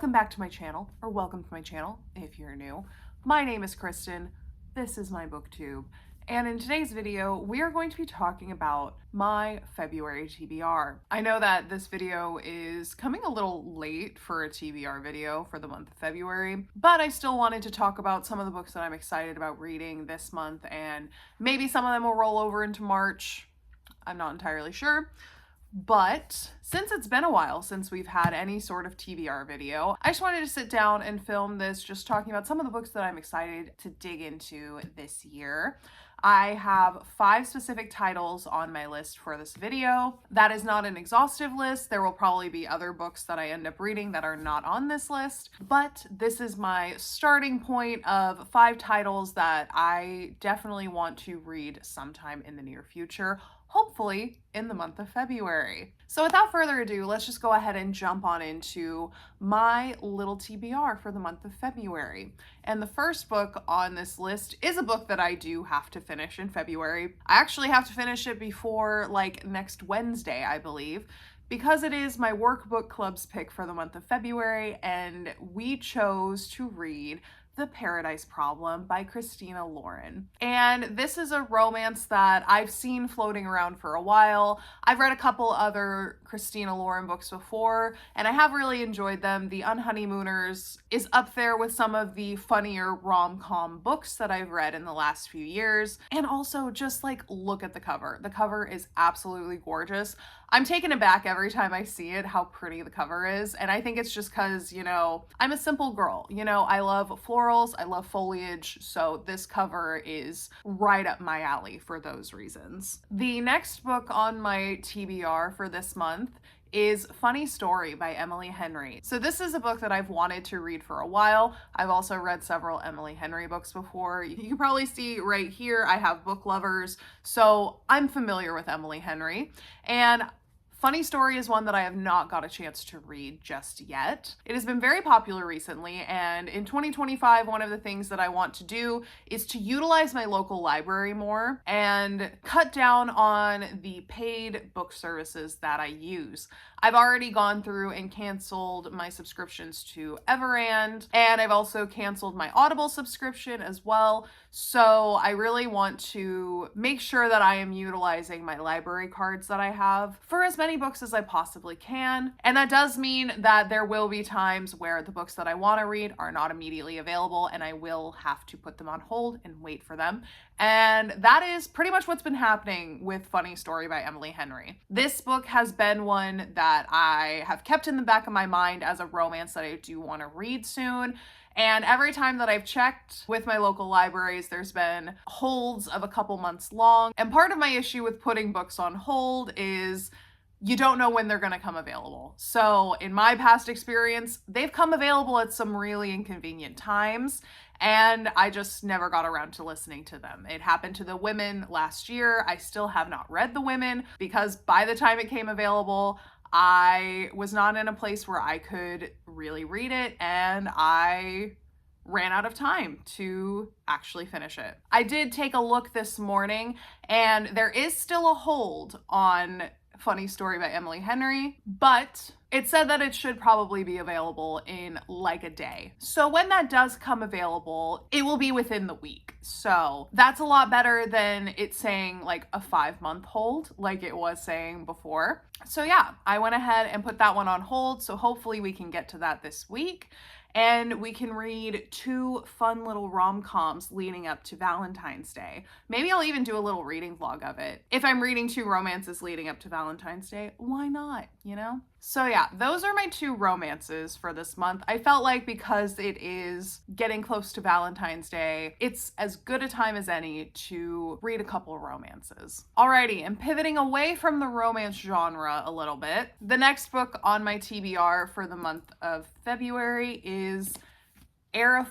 Welcome back to my channel, or welcome to my channel if you're new. My name is Kristen, this is my booktube, and in today's video we are going to be talking about my February TBR. I know that this video is coming a little late for a TBR video for the month of February, but I still wanted to talk about some of the books that I'm excited about reading this month, and maybe some of them will roll over into March. I'm not entirely sure. But since it's been a while since we've had any sort of TBR video, I just wanted to sit down and film this just talking about some of the books that I'm excited to dig into this year. I have 5 specific titles on my list for this video. That is not an exhaustive list. There will probably be other books that I end up reading that are not on this list, but this is my starting point of 5 titles that I definitely want to read sometime in the near future, hopefully in the month of February. So without further ado, let's just go ahead and jump on into my little TBR for the month of February. And the first book on this list is a book that I do have to finish in February. I actually have to finish it before like next Wednesday, I believe, because it is my workbook club's pick for the month of February, and we chose to read The Paradise Problem by Christina Lauren. And this is a romance that I've seen floating around for a while. I've read a couple other Christina Lauren books before, and I have really enjoyed them. The Unhoneymooners is up there with some of the funnier rom-com books that I've read in the last few years. And also just like, look at the cover. The cover is absolutely gorgeous. I'm taken aback every time I see it, how pretty the cover is. And I think it's just because, you know, I'm a simple girl. You know, I love florals, I love foliage, so this cover is right up my alley for those reasons. The next book on my TBR for this month is Funny Story by Emily Henry. So this is a book that I've wanted to read for a while. I've also read several Emily Henry books before. You can probably see right here, I have book lovers, so I'm familiar with Emily Henry. And Funny Story is one that I have not got a chance to read just yet. It has been very popular recently, and in 2025, one of the things that I want to do is to utilize my local library more and cut down on the paid book services that I use. I've already gone through and canceled my subscriptions to Everand, and I've also canceled my Audible subscription as well. So I really want to make sure that I am utilizing my library cards that I have for as many books as I possibly can. And that does mean that there will be times where the books that I want to read are not immediately available, and I will have to put them on hold and wait for them. And that is pretty much what's been happening with Funny Story by Emily Henry. This book has been one that I have kept in the back of my mind as a romance that I do want to read soon. And every time that I've checked with my local libraries, there's been holds of a couple months long. And part of my issue with putting books on hold is you don't know when they're going to come available. So in my past experience, they've come available at some really inconvenient times, and I just never got around to listening to them. It happened to The Women last year. I still have not read The Women because by the time it came available, I was not in a place where I could really read it, and I ran out of time to actually finish it. I did take a look this morning, and there is still a hold on Funny Story by Emily Henry, but it said that it should probably be available in like a day. So when that does come available, it will be within the week. So that's a lot better than it saying like a 5-month hold like it was saying before. So yeah, I went ahead and put that one on hold. So hopefully we can get to that this week, and we can read 2 fun little rom-coms leading up to Valentine's Day. Maybe I'll even do a little reading vlog of it. If I'm reading 2 romances leading up to Valentine's Day, why not, you know? So yeah, those are my 2 romances for this month. I felt like because it is getting close to Valentine's Day, it's as good a time as any to read a couple romances. Alrighty, and pivoting away from the romance genre a little bit, the next book on my TBR for the month of February is Heir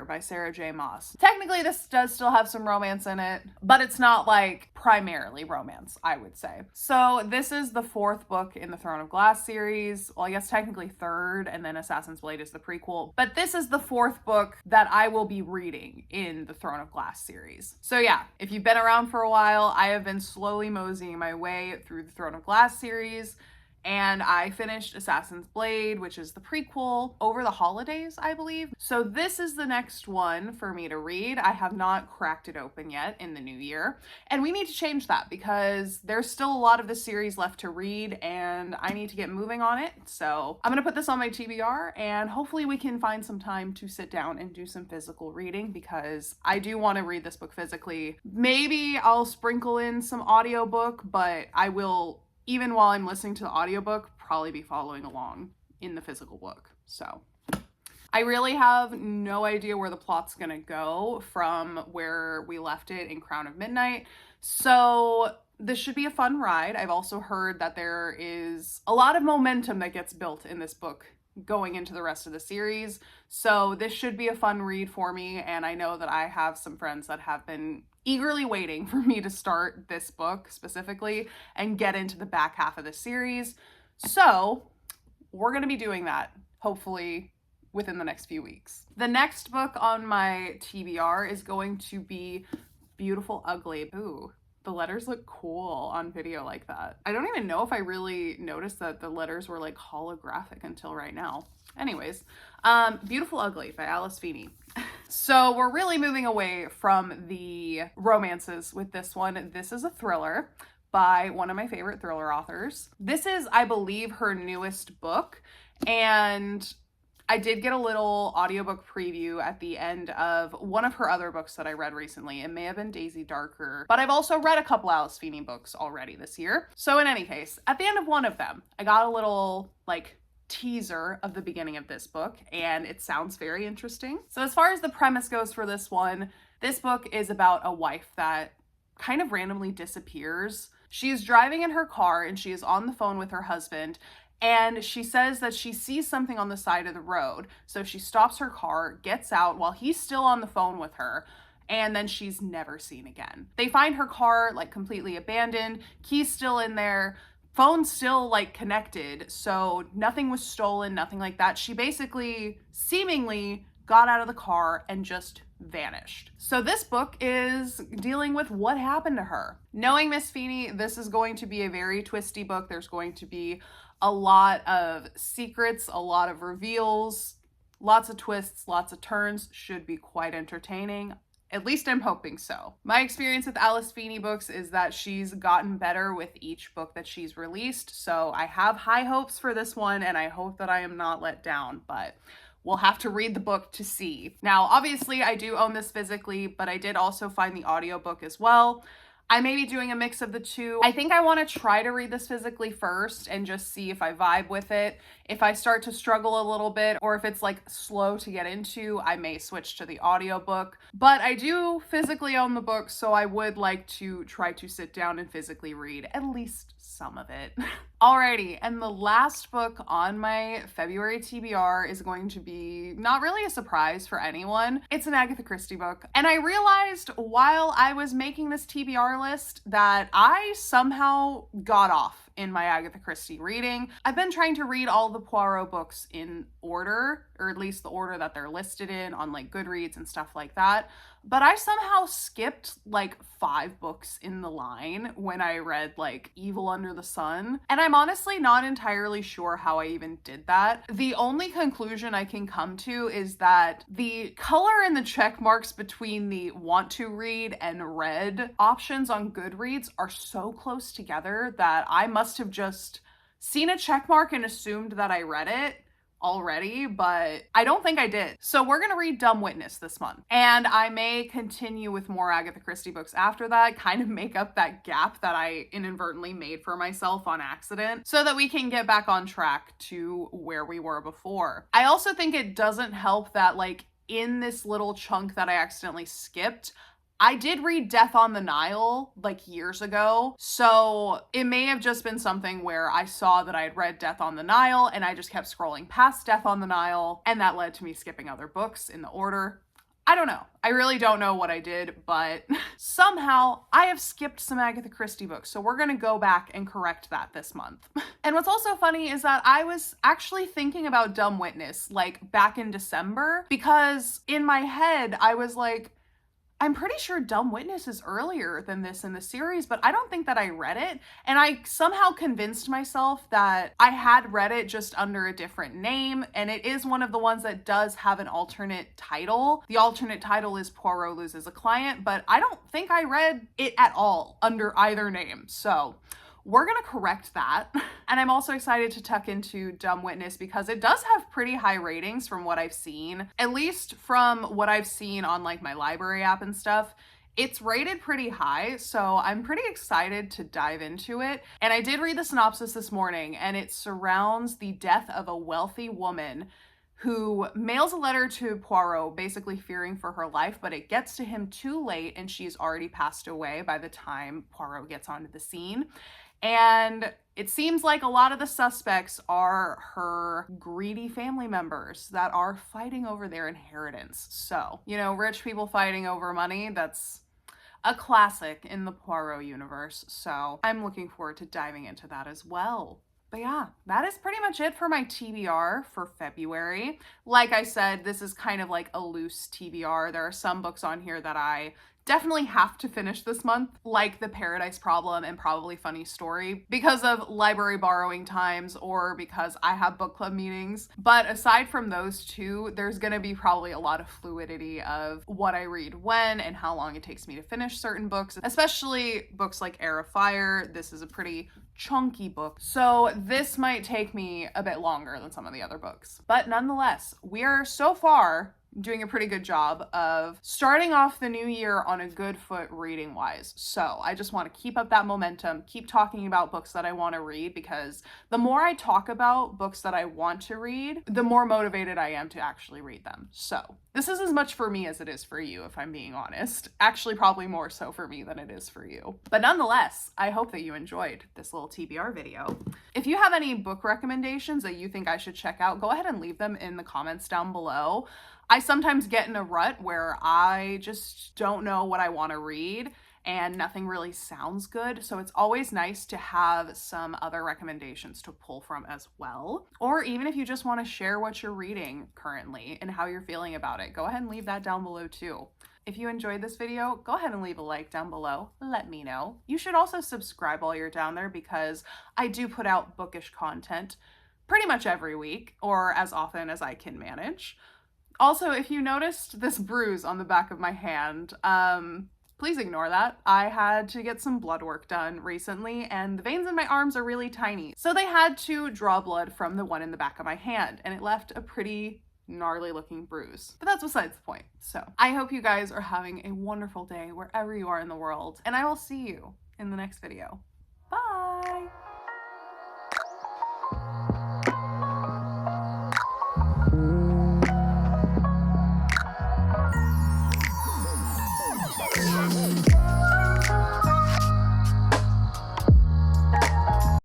by Sarah J. Maas. Technically, this does still have some romance in it, but it's not like primarily romance, I would say. So this is the 4th book in the Throne of Glass series. Well, I guess technically 3rd, and then Assassin's Blade is the prequel. But this is the 4th book that I will be reading in the Throne of Glass series. So yeah, if you've been around for a while, I have been slowly moseying my way through the Throne of Glass series. and I finished Assassin's Blade, which is the prequel, over the holidays, I believe. So this is the next one for me to read. I have not cracked it open yet in the new year, and we need to change that because there's still a lot of the series left to read and I need to get moving on it. So I'm gonna put this on my TBR and hopefully we can find some time to sit down and do some physical reading because I do want to read this book physically. Maybe I'll sprinkle in some audiobook, but I will, even while I'm listening to the audiobook, probably be following along in the physical book. So I really have no idea where the plot's gonna go from where we left it in Crown of Midnight. So this should be a fun ride. I've also heard that there is a lot of momentum that gets built in this book going into the rest of the series. So this should be a fun read for me. And I know that I have some friends that have been eagerly waiting for me to start this book specifically and get into the back half of the series. So we're going to be doing that, hopefully within the next few weeks. The next book on my TBR is going to be Beautiful Ugly. Ooh, the letters look cool on video like that. I don't even know if I really noticed that the letters were like holographic until right now. Anyways, Beautiful Ugly by Alice Feeney. So we're really moving away from the romances with this one. This is a thriller by one of my favorite thriller authors. This is, I believe, her newest book, and I did get a little audiobook preview at the end of one of her other books that I read recently. It may have been Daisy Darker, but I've also read a couple Alice Feeney books already this year. So in any case, at the end of one of them, I got a little like teaser of the beginning of this book, and it sounds very interesting. So as far as the premise goes for this one, this book is about a wife that kind of randomly disappears. She is driving in her car and she is on the phone with her husband, and she says that she sees something on the side of the road. So she stops her car, gets out while he's still on the phone with her, and then she's never seen again. They find her car like completely abandoned, keys still in there, phone still like connected, so nothing was stolen, nothing like that. She basically seemingly got out of the car and just vanished. So this book is dealing with what happened to her. Knowing Miss Feeney, this is going to be a very twisty book. There's going to be a lot of secrets, a lot of reveals, lots of twists, lots of turns. Should be quite entertaining. At least I'm hoping so. My experience with Alice Feeney books is that she's gotten better with each book that she's released. So I have high hopes for this one, and I hope that I am not let down, but we'll have to read the book to see. Now, obviously I do own this physically, but I did also find the audiobook as well. I may be doing a mix of the two. I think I want to try to read this physically first and just see if I vibe with it. If I start to struggle a little bit, or if it's like slow to get into, I may switch to the audiobook. But I do physically own the book, so I would like to try to sit down and physically read at least some of it. Alrighty, and the last book on my February TBR is going to be not really a surprise for anyone. It's an Agatha Christie book. And I realized while I was making this TBR list that I somehow got off in my Agatha Christie reading. I've been trying to read all the Poirot books in order, or at least the order that they're listed in on like Goodreads and stuff like that. But I somehow skipped like 5 books in the line when I read like Evil Under the Sun. And I'm honestly not entirely sure how I even did that. The only conclusion I can come to is that the color and the check marks between the want to read and read options on Goodreads are so close together that I must have just seen a check mark and assumed that I read it already, but I don't think I did. So we're gonna read Dumb Witness this month, and I may continue with more Agatha Christie books after that, kind of make up that gap that I inadvertently made for myself on accident, so that we can get back on track to where we were before. I also think it doesn't help that like in this little chunk that I accidentally skipped, I did read Death on the Nile like years ago, so it may have just been something where I saw that I had read Death on the Nile and I just kept scrolling past Death on the Nile, and that led to me skipping other books in the order. I don't know. I really don't know what I did, but somehow I have skipped some Agatha Christie books, so we're gonna go back and correct that this month. And what's also funny is that I was actually thinking about Dumb Witness like back in December, because in my head I was like, I'm pretty sure Dumb Witness is earlier than this in the series, but I don't think that I read it. And I somehow convinced myself that I had read it just under a different name. And it is one of the ones that does have an alternate title. The alternate title is Poirot Loses a Client, but I don't think I read it at all under either name. So we're gonna correct that. And I'm also excited to tuck into Dumb Witness because it does have pretty high ratings from what I've seen, at least from what I've seen on like my library app and stuff. It's rated pretty high, so I'm pretty excited to dive into it. And I did read the synopsis this morning, and it surrounds the death of a wealthy woman who mails a letter to Poirot, basically fearing for her life, but it gets to him too late and she's already passed away by the time Poirot gets onto the scene. And it seems like a lot of the suspects are her greedy family members that are fighting over their inheritance. So, you know, rich people fighting over money, that's a classic in the Poirot universe. So I'm looking forward to diving into that as well. But yeah, that is pretty much it for my TBR for February. Like I said, this is kind of like a loose TBR. There are some books on here that I definitely have to finish this month, like The Paradise Problem and Probably Funny Story, because of library borrowing times or because I have book club meetings. But aside from those two, there's gonna be probably a lot of fluidity of what I read when and how long it takes me to finish certain books, especially books like Heir of Fire. This is a pretty chunky book, so this might take me a bit longer than some of the other books. But nonetheless, we are so far doing a pretty good job of starting off the new year on a good foot reading wise. So I just want to keep up that momentum, keep talking about books that I want to read, because the more I talk about books that I want to read, the more motivated I am to actually read them. So this is as much for me as it is for you, if I'm being honest. Actually, probably more so for me than it is for you. But nonetheless, I hope that you enjoyed this little TBR video. If you have any book recommendations that you think I should check out, go ahead and leave them in the comments down below. I sometimes get in a rut where I just don't know what I want to read and nothing really sounds good. So it's always nice to have some other recommendations to pull from as well. Or even if you just want to share what you're reading currently and how you're feeling about it, go ahead and leave that down below too. If you enjoyed this video, go ahead and leave a like down below. Let me know. You should also subscribe while you're down there because I do put out bookish content pretty much every week, or as often as I can manage. Also, if you noticed this bruise on the back of my hand, please ignore that. I had to get some blood work done recently and the veins in my arms are really tiny. So they had to draw blood from the one in the back of my hand and it left a pretty gnarly looking bruise. But that's besides the point. So I hope you guys are having a wonderful day wherever you are in the world, and I will see you in the next video. Bye!